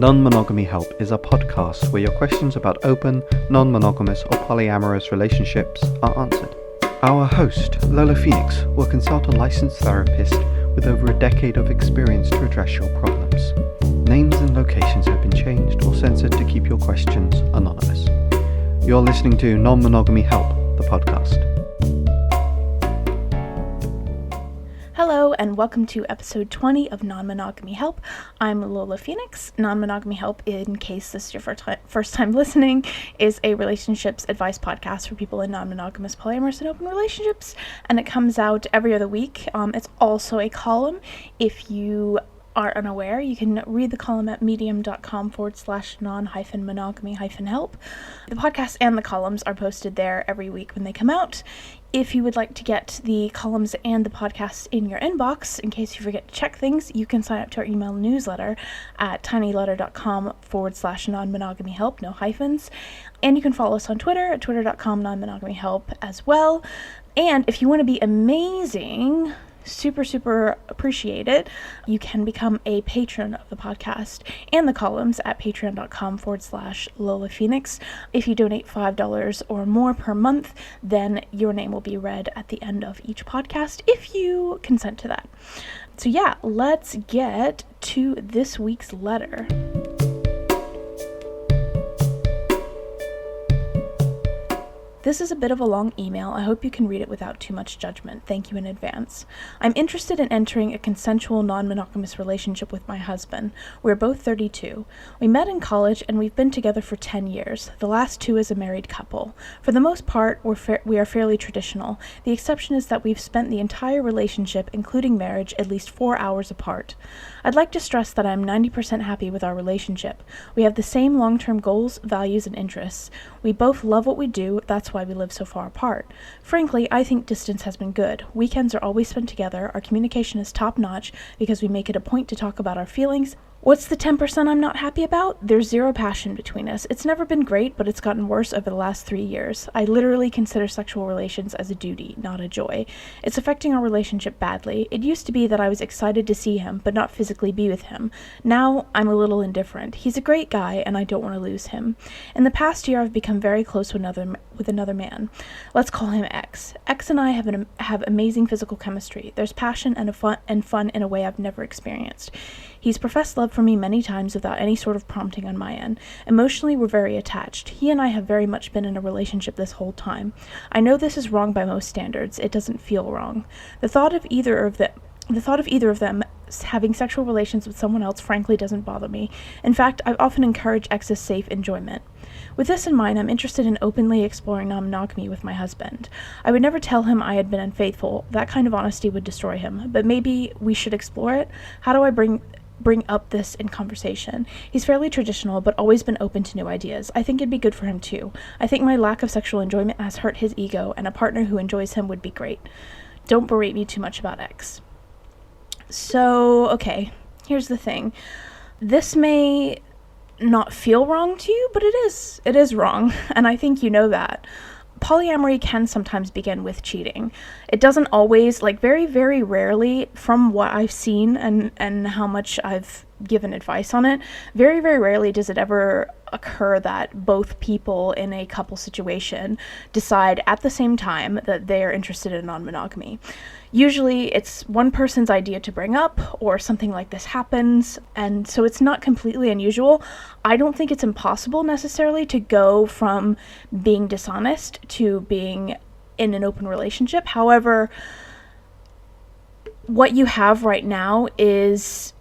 Non-Monogamy Help is a podcast where your questions about open, non-monogamous or polyamorous relationships are answered. Our host, Lola Phoenix, will consult a licensed therapist with over a decade of experience to address your problems. Names and locations have been changed or censored to keep your questions anonymous. You're listening to Non-Monogamy Help, the podcast. Hello and welcome to episode 20 of Non-Monogamy Help. I'm Lola Phoenix. Non-Monogamy Help, in case this is your first time listening, is a relationships advice podcast for people in non-monogamous, polyamorous, and open relationships, and it comes out every other week. It's also a column. If you are unaware, you can read the column at medium.com/non-monogamy-help. The podcast and the columns are posted there every week when they come out. If you would like to get the columns and the podcast in your inbox, in case you forget to check things, you can sign up to our email newsletter at tinyletter.com/non-monogamy-help, no hyphens. And you can follow us on Twitter at twitter.com/non-monogamy-help as well. And if you want to be amazing, super appreciate it, you can become a patron of the podcast and the columns at patreon.com/Lola Phoenix. If you donate $5 or more per month, then your name will be read at the end of each podcast if you consent to that. So yeah, let's get to this week's letter. This is a bit of a long email. I hope you can read it without too much judgment. Thank you in advance. I'm interested in entering a consensual non-monogamous relationship with my husband. We're both 32. We met in college and we've been together for 10 years, the last 2 as a married couple. For the most part, we are fairly traditional. The exception is that we've spent the entire relationship, including marriage, at least 4 hours apart. I'd like to stress that I'm 90% happy with our relationship. We have the same long-term goals, values, and interests. We both love what we do. That's why we live so far apart. Frankly, I think distance has been good. Weekends are always spent together. Our communication is top-notch because we make it a point to talk about our feelings. What's the 10% I'm not happy about? There's zero passion between us. It's never been great, but it's gotten worse over the last 3 years. I literally consider sexual relations as a duty, not a joy. It's affecting our relationship badly. It used to be that I was excited to see him, but not physically be with him. Now, I'm a little indifferent. He's a great guy, and I don't want to lose him. In the past year, I've become very close with another man. Let's call him X. X and I have amazing physical chemistry. There's passion and fun in a way I've never experienced. He's professed love for me many times without any sort of prompting on my end. Emotionally, we're very attached. He and I have very much been in a relationship this whole time. I know this is wrong by most standards. It doesn't feel wrong. The thought of either of them having sexual relations with someone else frankly doesn't bother me. In fact, I've often encouraged X's safe enjoyment. With this in mind, I'm interested in openly exploring non-monogamy with my husband. I would never tell him I had been unfaithful. That kind of honesty would destroy him. But maybe we should explore it. How do I bring up this in conversation? He's fairly traditional, but always been open to new ideas. I think it'd be good for him too. I think my lack of sexual enjoyment has hurt his ego, and a partner who enjoys him would be great. Don't berate me too much about X. So, okay, here's the thing. This may not feel wrong to you, but it is wrong, and I think you know that. Polyamory can sometimes begin with cheating. It doesn't always, very, very rarely, from what I've seen and how much I've given advice on it, very, very rarely does it ever occur that both people in a couple situation decide at the same time that they are interested in non-monogamy. Usually it's one person's idea to bring up, or something like this happens, and so it's not completely unusual. I don't think it's impossible necessarily to go from being dishonest to being in an open relationship. However, what you have right now is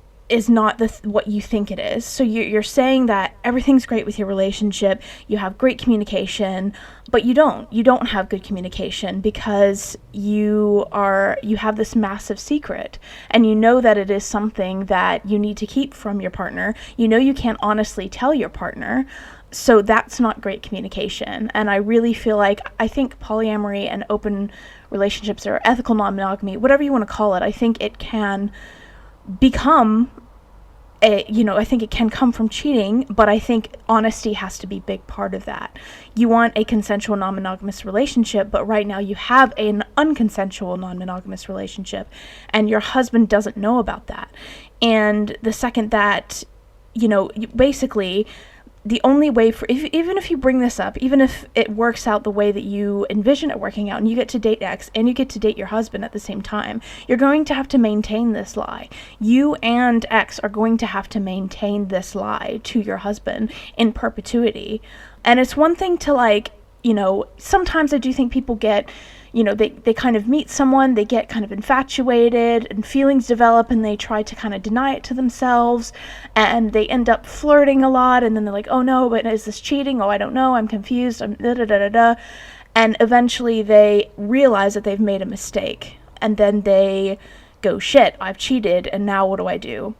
not what you think it is. So you're saying that everything's great with your relationship, you have great communication, but you don't have good communication because you have this massive secret, and you know that it is something that you need to keep from your partner. You know you can't honestly tell your partner, so that's not great communication. And I really feel I think polyamory and open relationships, or ethical non-monogamy, whatever you want to call it, I think it can become I think it can come from cheating, but I think honesty has to be a big part of that. You want a consensual non-monogamous relationship, but right now you have an unconsensual non-monogamous relationship, and your husband doesn't know about that. And the second that basically the only way for, even if you bring this up, even if it works out the way that you envision it working out and you get to date X and you get to date your husband at the same time, you're going to have to maintain this lie. You and X are going to have to maintain this lie to your husband in perpetuity. And it's one thing to sometimes I do think people get, they kind of meet someone, they get kind of infatuated and feelings develop and they try to kind of deny it to themselves and they end up flirting a lot and then they're like, oh no, but is this cheating? Oh, I don't know, I'm confused, I'm da-da-da-da-da. And eventually they realize that they've made a mistake and then they go, shit, I've cheated and now what do I do?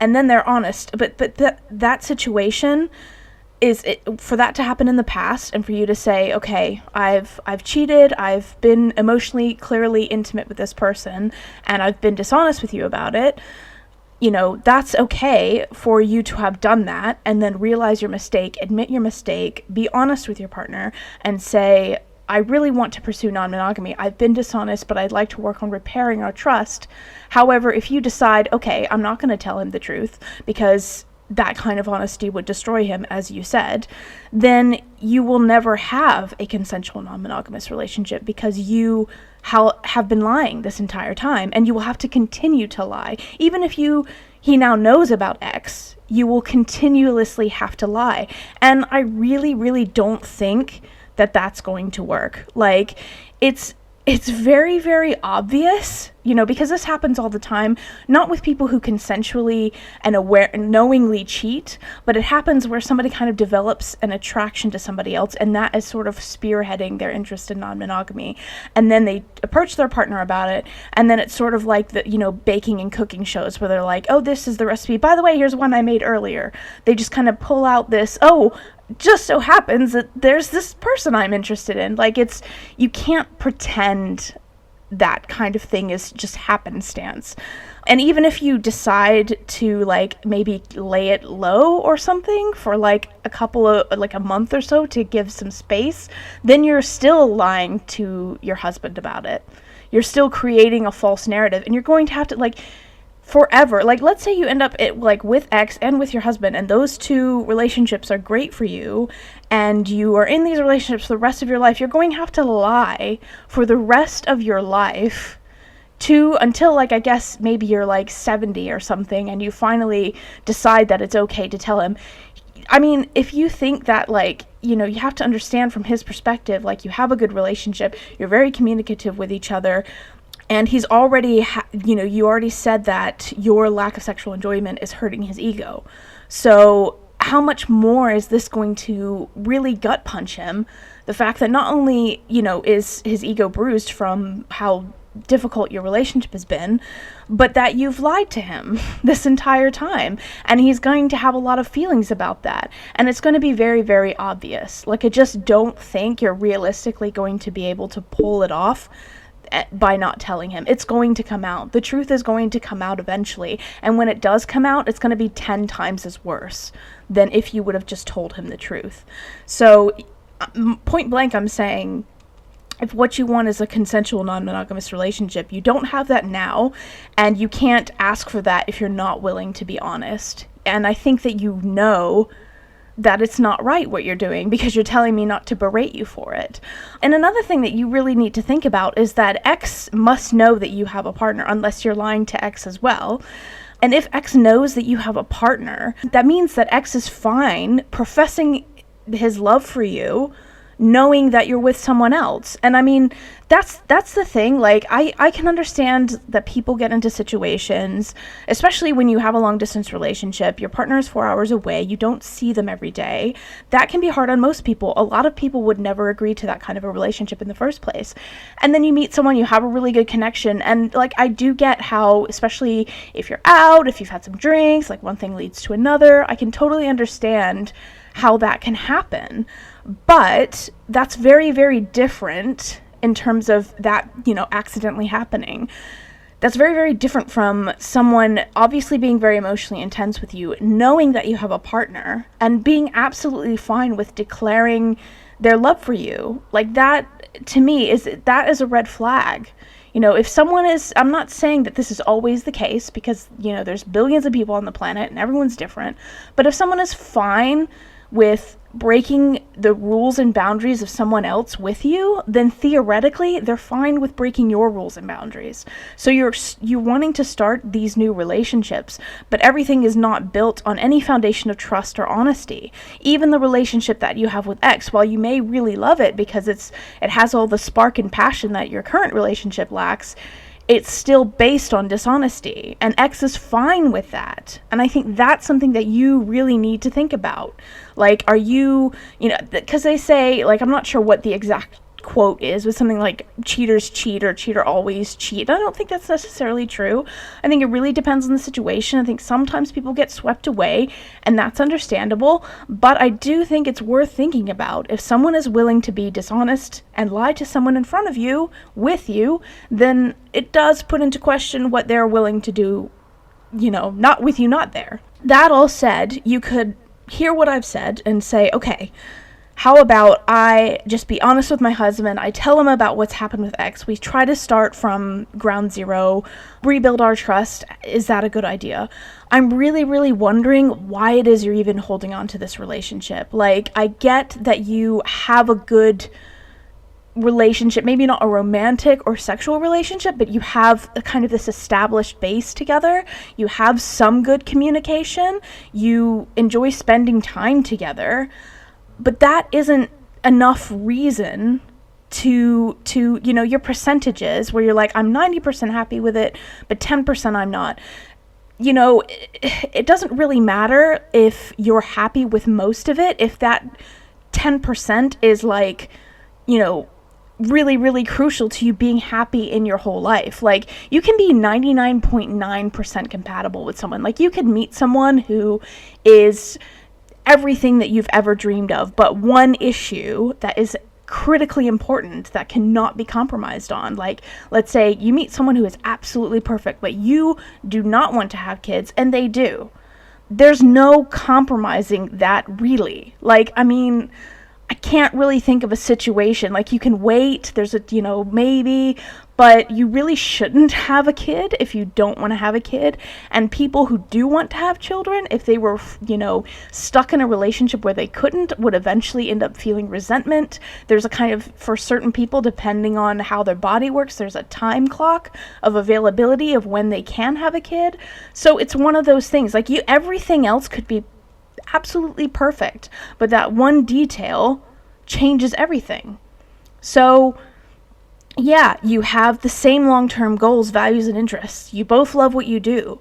And then they're honest. But that situation is it, for that to happen in the past and for you to say, okay, I've cheated, I've been emotionally clearly intimate with this person and I've been dishonest with you about it, that's okay for you to have done that and then realize your mistake, admit your mistake, be honest with your partner and say, I really want to pursue non-monogamy. I've been dishonest, but I'd like to work on repairing our trust. However, if you decide, okay, I'm not going to tell him the truth because that kind of honesty would destroy him, as you said, then you will never have a consensual non-monogamous relationship because you have been lying this entire time and you will have to continue to lie. Even if he now knows about X, you will continuously have to lie. And I really, really don't think that that's going to work. Like, it's very, very obvious, because this happens all the time, not with people who consensually and knowingly cheat, but it happens where somebody kind of develops an attraction to somebody else, and that is sort of spearheading their interest in non-monogamy. And then they approach their partner about it, and then it's sort of like the, baking and cooking shows where they're like, oh, this is the recipe. By the way, here's one I made earlier. They just kind of pull out this, just so happens that there's this person I'm interested in. Like, you can't pretend that kind of thing is just happenstance. And even if you decide to maybe lay it low or something for a month or so to give some space, then you're still lying to your husband about it. You're still creating a false narrative and you're going to have to forever. Let's say you end up with X and with your husband and those two relationships are great for you and you are in these relationships for the rest of your life. You're going to have to lie for the rest of your life until I guess maybe you're 70 or something and you finally decide that it's okay to tell him. I mean, if you think that you have to understand from his perspective, you have a good relationship, you're very communicative with each other, and he's already, you already said that your lack of sexual enjoyment is hurting his ego. So how much more is this going to really gut punch him? The fact that not only, is his ego bruised from how difficult your relationship has been, but that you've lied to him this entire time. And he's going to have a lot of feelings about that. And it's going to be very, very obvious. I just don't think you're realistically going to be able to pull it off by not telling him. It's going to come out. The truth is going to come out eventually. And when it does come out, it's going to be 10 times as worse than if you would have just told him the truth. So, point blank, I'm saying, if what you want is a consensual non-monogamous relationship, you don't have that now, and you can't ask for that if you're not willing to be honest. And I think that that it's not right what you're doing because you're telling me not to berate you for it. And another thing that you really need to think about is that X must know that you have a partner unless you're lying to X as well. And if X knows that you have a partner, that means that X is fine professing his love for you, knowing that you're with someone else. And I mean, that's the thing. I can understand that people get into situations, especially when you have a long distance relationship, your partner is 4 hours away, you don't see them every day. That can be hard on most people. A lot of people would never agree to that kind of a relationship in the first place. And then you meet someone, you have a really good connection. And I do get how, especially if you're out, if you've had some drinks, one thing leads to another, I can totally understand how that can happen. But that's very, very different in terms of that, accidentally happening. That's very, very different from someone obviously being very emotionally intense with you, knowing that you have a partner, and being absolutely fine with declaring their love for you. That, to me, is a red flag. If someone is, I'm not saying that this is always the case, because, there's billions of people on the planet and everyone's different, but if someone is fine with breaking the rules and boundaries of someone else with you, then theoretically they're fine with breaking your rules and boundaries. So you're wanting to start these new relationships, but everything is not built on any foundation of trust or honesty. Even the relationship that you have with X, while you may really love it because it has all the spark and passion that your current relationship lacks, it's still based on dishonesty, and X is fine with that. And I think that's something that you really need to think about. Like, are you, because they say, like, I'm not sure what the exact quote is, with something like cheaters cheat or cheater always cheat. I don't think that's necessarily true. I think it really depends on the situation. I think sometimes people get swept away, and that's understandable, but I do think it's worth thinking about. If someone is willing to be dishonest and lie to someone in front of you, with you, then it does put into question what they're willing to do, not with you, not there. That all said, you could hear what I've said and say, okay, how about I just be honest with my husband? I tell him about what's happened with X. We try to start from ground zero, rebuild our trust. Is that a good idea? I'm really, really wondering why it is you're even holding on to this relationship. Like, I get that you have a good relationship, maybe not a romantic or sexual relationship, but you have a kind of this established base together. You have some good communication. You enjoy spending time together. But that isn't enough reason to your percentages where you're like, I'm 90% happy with it, but 10% I'm not. It doesn't really matter if you're happy with most of it, if that 10% is like, really, really crucial to you being happy in your whole life. Like, you can be 99.9% compatible with someone. Like, you could meet someone who is everything that you've ever dreamed of, but one issue that is critically important that cannot be compromised on. Like, let's say you meet someone who is absolutely perfect, but you do not want to have kids, and they do. There's no compromising that, really. Like, I can't really think of a situation. Like, you can wait, there's a, maybe, but you really shouldn't have a kid if you don't want to have a kid. And people who do want to have children, if they were, stuck in a relationship where they couldn't, would eventually end up feeling resentment. There's a kind of, for certain people, depending on how their body works, there's a time clock of availability of when they can have a kid. So it's one of those things. Like, everything else could be absolutely perfect, but that one detail changes everything. So yeah, you have the same long-term goals, values, and interests. You both love what you do,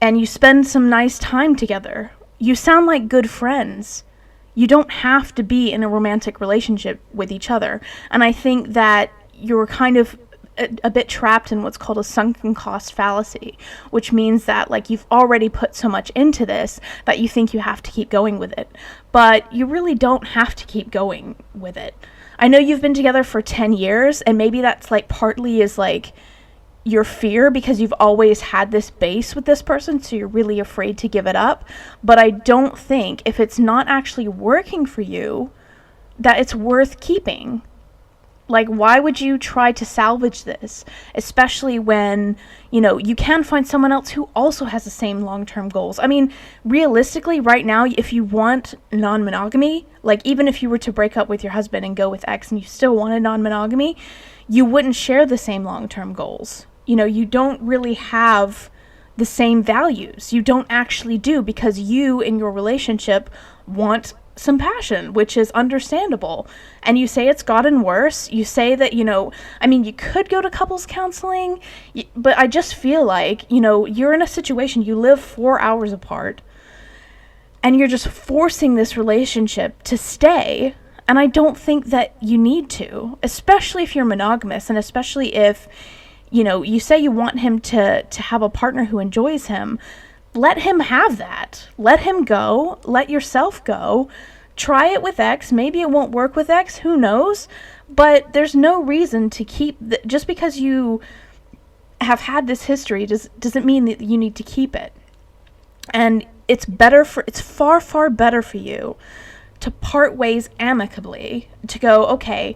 and you spend some nice time together. You sound like good friends. You don't have to be in a romantic relationship with each other. And I think that you're kind of a bit trapped in what's called a sunken cost fallacy, which means that, like, you've already put so much into this that you think you have to keep going with it. But you really don't have to keep going with it. I know you've been together for 10 years, and maybe that's, like, partly is, like, your fear because you've always had this base with this person, so you're really afraid to give it up. But I don't think, if it's not actually working for you, that it's worth keeping. Like, why would you try to salvage this? Especially when, you can find someone else who also has the same long-term goals. Realistically, right now, if you want non-monogamy, like, even if you were to break up with your husband and go with X and you still wanted non-monogamy, you wouldn't share the same long-term goals. You don't really have the same values. You don't actually do, because you, in your relationship, want some passion, which is understandable. And you say it's gotten worse. You say that, you could go to couples counseling, but I just feel like, you're in a situation, you live 4 hours apart, and you're just forcing this relationship to stay. And I don't think that you need to, especially if you're monogamous, and especially if, you say you want him to have a partner who enjoys him. Let him have that. Let him go. Let yourself go. Try it with X. Maybe it won't work with X. Who knows? But there's no reason to keep... just because you have had this history doesn't mean that you need to keep it. And it's far, far better for you to part ways amicably. To go, okay,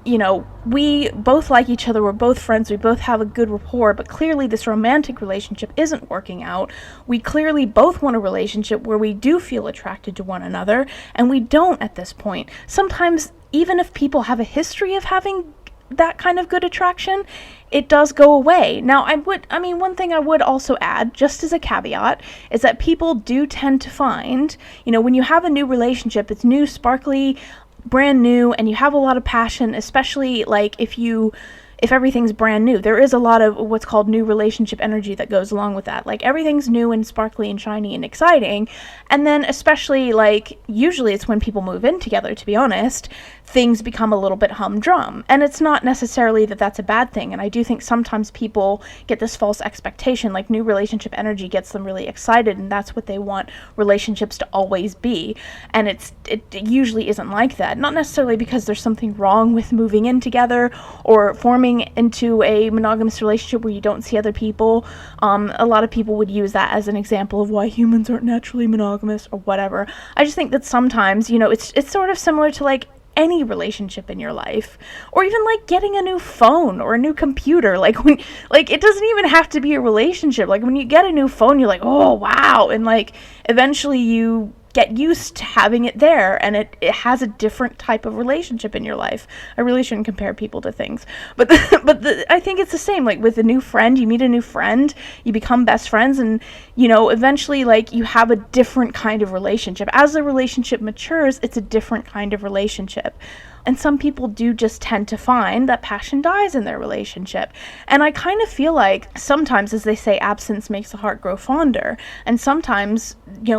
we both like each other, we're both friends, we both have a good rapport, but clearly this romantic relationship isn't working out. We clearly both want a relationship where we do feel attracted to one another, and we don't at this point. Sometimes, even if people have a history of having that kind of good attraction, it does go away. Now, one thing I would also add, just as a caveat, is that people do tend to find, when you have a new relationship, it's new, sparkly, brand new, and you have a lot of passion, especially like if everything's brand new, there is a lot of what's called new relationship energy that goes along with that. Like, everything's new and sparkly and shiny and exciting. And then especially, like, usually it's when people move in together, to be honest, things become a little bit humdrum. And it's not necessarily that that's a bad thing. And I do think sometimes people get this false expectation, like new relationship energy gets them really excited, and that's what they want relationships to always be. And it usually isn't like that. Not necessarily because there's something wrong with moving in together or forming into a monogamous relationship where you don't see other people. A lot of people would use that as an example of why humans aren't naturally monogamous or whatever. I just think that sometimes, it's sort of similar to like any relationship in your life, or even like getting a new phone or a new computer. Like, it doesn't even have to be a relationship. Like, when you get a new phone, you're like, oh wow, and like eventually you get used to having it there, and it has a different type of relationship in your life. I really shouldn't compare people to things, but I think it's the same. Like, with a new friend, you meet a new friend, you become best friends, and eventually, like, you have a different kind of relationship. As the relationship matures, it's a different kind of relationship. And some people do just tend to find that passion dies in their relationship. And I kind of feel like sometimes, as they say, absence makes the heart grow fonder. And sometimes,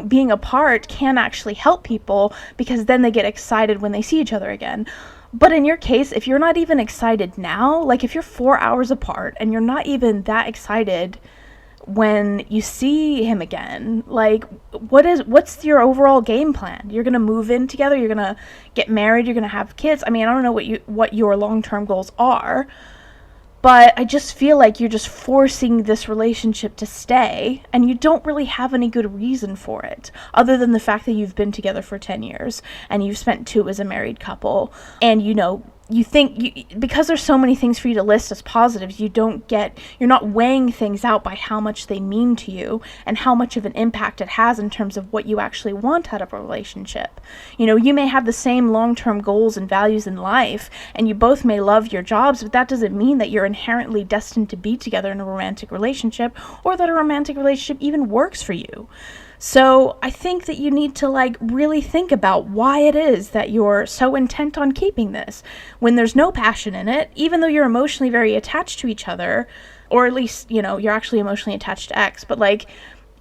being apart can actually help people, because then they get excited when they see each other again. But in your case, if you're not even excited now, like if you're 4 hours apart and you're not even that excited when you see him again, like, what's your overall game plan? You're gonna move in together, you're gonna get married, you're gonna have kids. I mean, I don't know what your long-term goals are, but I just feel like you're just forcing this relationship to stay, and you don't really have any good reason for it, other than the fact that you've been together for 10 years, and you've spent 2 as a married couple, and you think, because there's so many things for you to list as positives, you're not weighing things out by how much they mean to you and how much of an impact it has in terms of what you actually want out of a relationship. You may have the same long-term goals and values in life, and you both may love your jobs, but that doesn't mean that you're inherently destined to be together in a romantic relationship, or that a romantic relationship even works for you. So I think that you need to really think about why it is that you're so intent on keeping this when there's no passion in it, even though you're emotionally very attached to each other, or at least, you're actually emotionally attached to X, but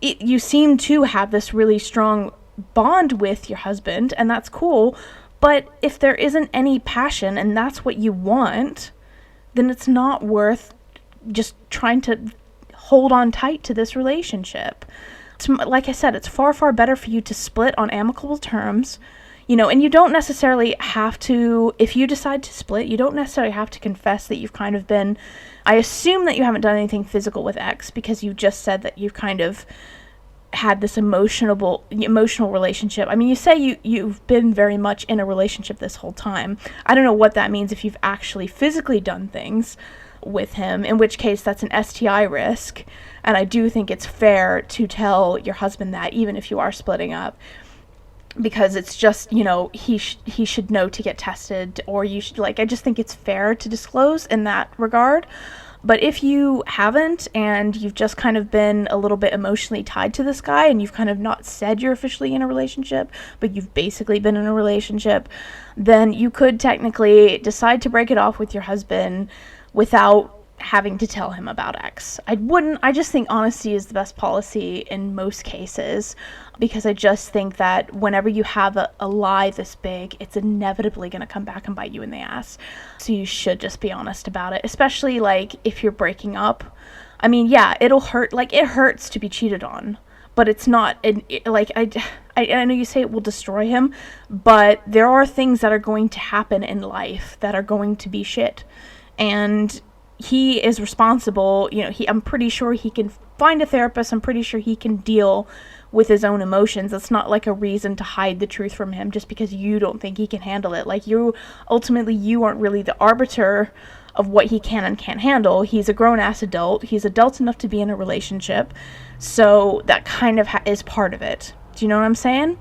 you seem to have this really strong bond with your husband, and that's cool. But if there isn't any passion and that's what you want, then it's not worth just trying to hold on tight to this relationship. Like I said, it's far, far better for you to split on amicable terms, and you don't necessarily have to, if you decide to split, you don't necessarily have to confess that you've kind of been, I assume that you haven't done anything physical with X, because you just said that you've kind of had this emotional relationship. I mean, you say you've been very much in a relationship this whole time. I don't know what that means if you've actually physically done things with him, in which case that's an STI risk. And I do think it's fair to tell your husband that, even if you are splitting up, because it's just, he should know to get tested, or you should, I just think it's fair to disclose in that regard. But if you haven't, and you've just kind of been a little bit emotionally tied to this guy, and you've kind of not said you're officially in a relationship, but you've basically been in a relationship, then you could technically decide to break it off with your husband without having to tell him about X. I just think honesty is the best policy in most cases, because I just think that whenever you have a lie this big, it's inevitably going to come back and bite you in the ass. So you should just be honest about it, especially if you're breaking up. I mean, yeah, it'll hurt. It hurts to be cheated on, but it's not, I know you say it will destroy him, but there are things that are going to happen in life that are going to be shit. And he is responsible. I'm pretty sure he can find a therapist. I'm pretty sure he can deal with his own emotions. That's not like a reason to hide the truth from him just because you don't think he can handle it. Like, you aren't really the arbiter of what he can and can't handle. He's a grown-ass adult. He's adult enough to be in a relationship. So that kind of is part of it. Do you know what I'm saying?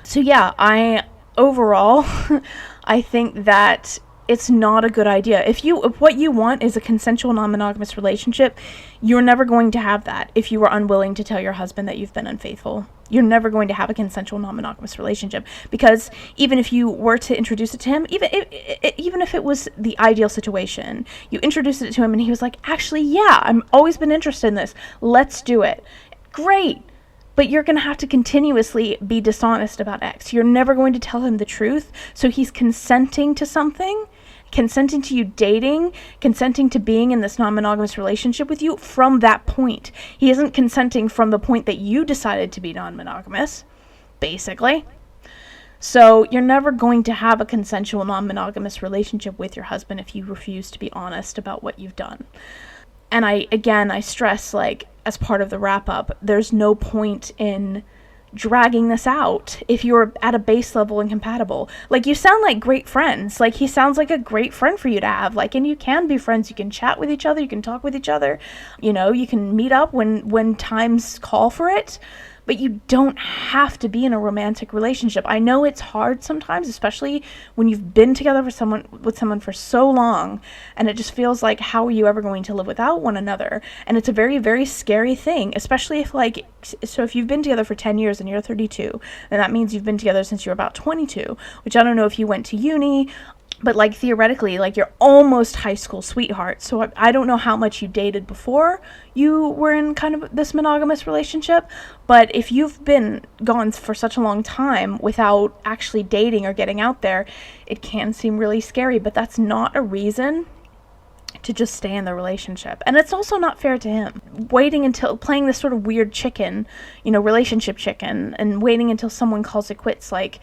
So yeah, overall, I think that it's not a good idea. If what you want is a consensual non-monogamous relationship, you're never going to have that if you are unwilling to tell your husband that you've been unfaithful. You're never going to have a consensual non-monogamous relationship, because even if you were to introduce it to him, even if it was the ideal situation, you introduced it to him and he was like, actually, yeah, I've always been interested in this. Let's do it. Great. But you're going to have to continuously be dishonest about X. You're never going to tell him the truth. So he's consenting to something, consenting to you dating, consenting to being in this non-monogamous relationship with you from that point. He isn't consenting from the point that you decided to be non-monogamous, basically. So you're never going to have a consensual non-monogamous relationship with your husband if you refuse to be honest about what you've done. And I stress, like, as part of the wrap-up, there's no point in dragging this out if you're at a base level incompatible. Like, you sound like great friends. Like, he sounds like a great friend for you to have. Like, and you can be friends. You can chat with each other. You can talk with each other. You can meet up when times call for it. But you don't have to be in a romantic relationship. I know it's hard sometimes, especially when you've been together with someone for so long, and it just feels like, how are you ever going to live without one another? And it's a very, very scary thing, especially if you've been together for 10 years and you're 32, and that means you've been together since you're about 22, which I don't know if you went to uni, but, like, theoretically, like, you're almost high school sweetheart. So I don't know how much you dated before you were in kind of this monogamous relationship. But if you've been gone for such a long time without actually dating or getting out there, it can seem really scary. But that's not a reason to just stay in the relationship. And it's also not fair to him. Playing this sort of weird chicken, relationship chicken, and waiting until someone calls it quits, like,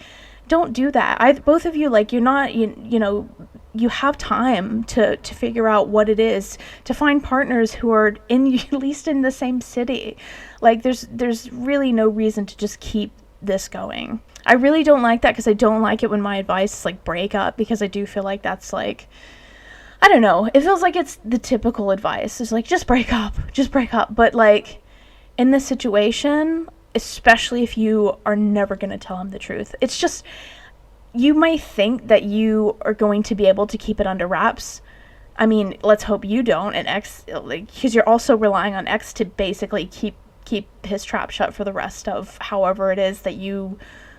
don't do that. Both of you, like, you're not, you have time to figure out what it is, to find partners who are at least in the same city. Like, there's really no reason to just keep this going. I really don't like that, because I don't like it when my advice is, like, break up, because I do feel like that's, like, I don't know, it feels like it's the typical advice. It's like, just break up. But, like, in this situation, especially if you are never going to tell him the truth, it's just, you might think that you are going to be able to keep it under wraps. I mean, let's hope you don't, and X, like, because you're also relying on X to basically keep his trap shut for the rest of however it is that you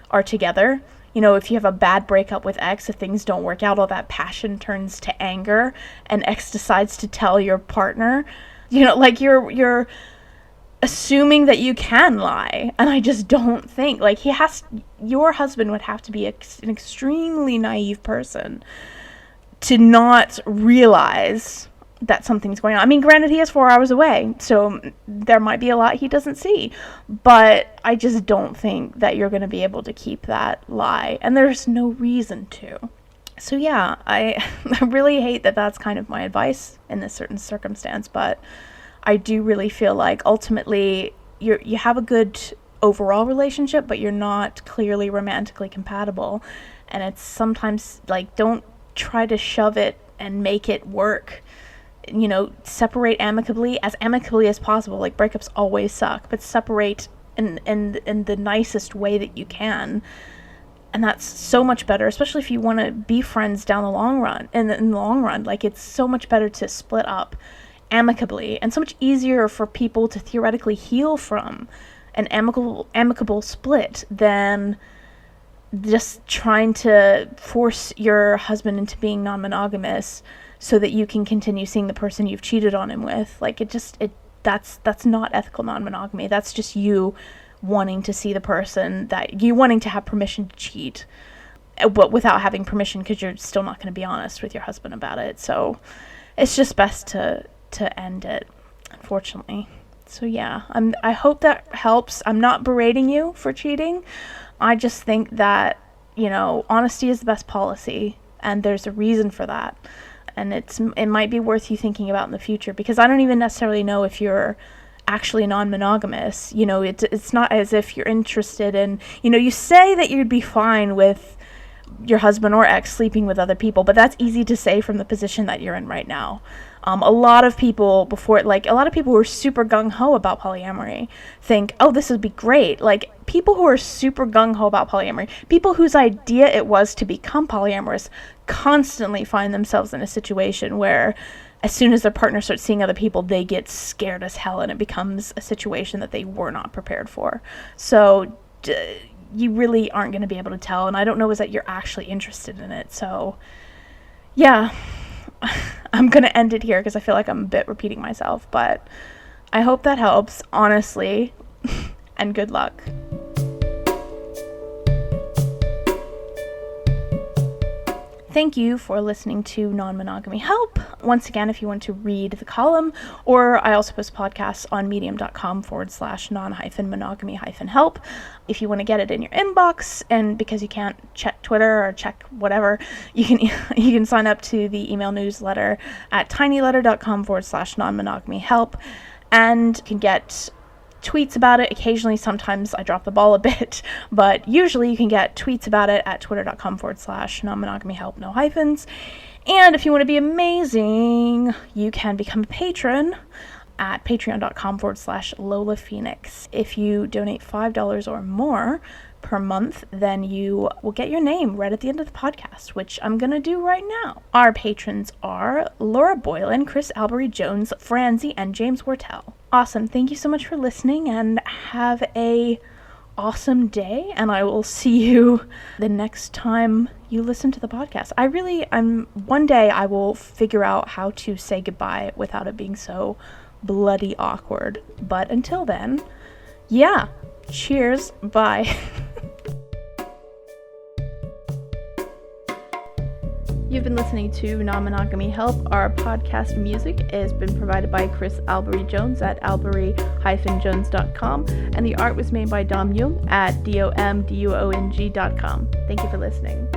are together. If you have a bad breakup with X, if things don't work out, all that passion turns to anger, and X decides to tell your partner, like, you're assuming that you can lie. And I just don't think, like, your husband would have to be an extremely naive person to not realize that something's going on. I mean, granted, he is 4 hours away, so there might be a lot he doesn't see, but I just don't think that you're going to be able to keep that lie, and there's no reason to. So yeah, I really hate that that's kind of my advice in this certain circumstance, but I do really feel like ultimately you have a good overall relationship, but you're not clearly romantically compatible. And it's sometimes, like, don't try to shove it and make it work. Separate amicably as possible. Like, breakups always suck, but separate in the nicest way that you can. And that's so much better, especially if you want to be friends down the long run. In the long run, like, it's so much better to split up amicably, and so much easier for people to theoretically heal from an amicable split than just trying to force your husband into being non-monogamous so that you can continue seeing the person you've cheated on him with. Like, that's not ethical non-monogamy. That's just you wanting to see the person, that you wanting to have permission to cheat, but without having permission, because you're still not going to be honest with your husband about it. So it's just best to end it, unfortunately. So yeah, I hope that helps. I'm not berating you for cheating. I just think that, honesty is the best policy, and there's a reason for that. and it might be worth you thinking about in the future, because I don't even necessarily know if you're actually non-monogamous. You know, it's not as if you're interested in, you know, you say that you'd be fine with your husband or ex sleeping with other people, but that's easy to say from the position that you're in right now. A lot of people who are super gung-ho about polyamory think, oh, this would be great. Like, people who are super gung-ho about polyamory, people whose idea it was to become polyamorous, constantly find themselves in a situation where as soon as their partner starts seeing other people, they get scared as hell, and it becomes a situation that they were not prepared for. So you really aren't going to be able to tell, and I don't know is that you're actually interested in it. So yeah, I'm going to end it here because I feel like I'm a bit repeating myself, but I hope that helps, honestly, and good luck. Thank you for listening to Non-Monogamy Help. Once again, if you want to read the column, or I also post podcasts on medium.com/non-monogamy-help. If you want to get it in your inbox, and because you can't check Twitter or check whatever, you can sign up to the email newsletter at tinyletter.com/non-monogamy-help, and you can get tweets about it. Occasionally, sometimes I drop the ball a bit, but usually you can get tweets about it at twitter.com/non-monogamy-help, no hyphens. And if you want to be amazing, you can become a patron at patreon.com/Lola Phoenix. If you donate $5 or more per month, then you will get your name right at the end of the podcast, which I'm going to do right now. Our patrons are Laura Boylan, Chris Albery-Jones, Franzi, and James Wortell. Awesome. Thank you so much for listening, and have a awesome day, and I will see you the next time you listen to the podcast. One day I will figure out how to say goodbye without it being so bloody awkward. But until then, yeah, cheers, bye. You've been listening to Non-Monogamy Help. Our podcast music has been provided by Chris Albery-Jones at albery-jones.com, and the art was made by Dom Jung at domduong.com. Thank you for listening.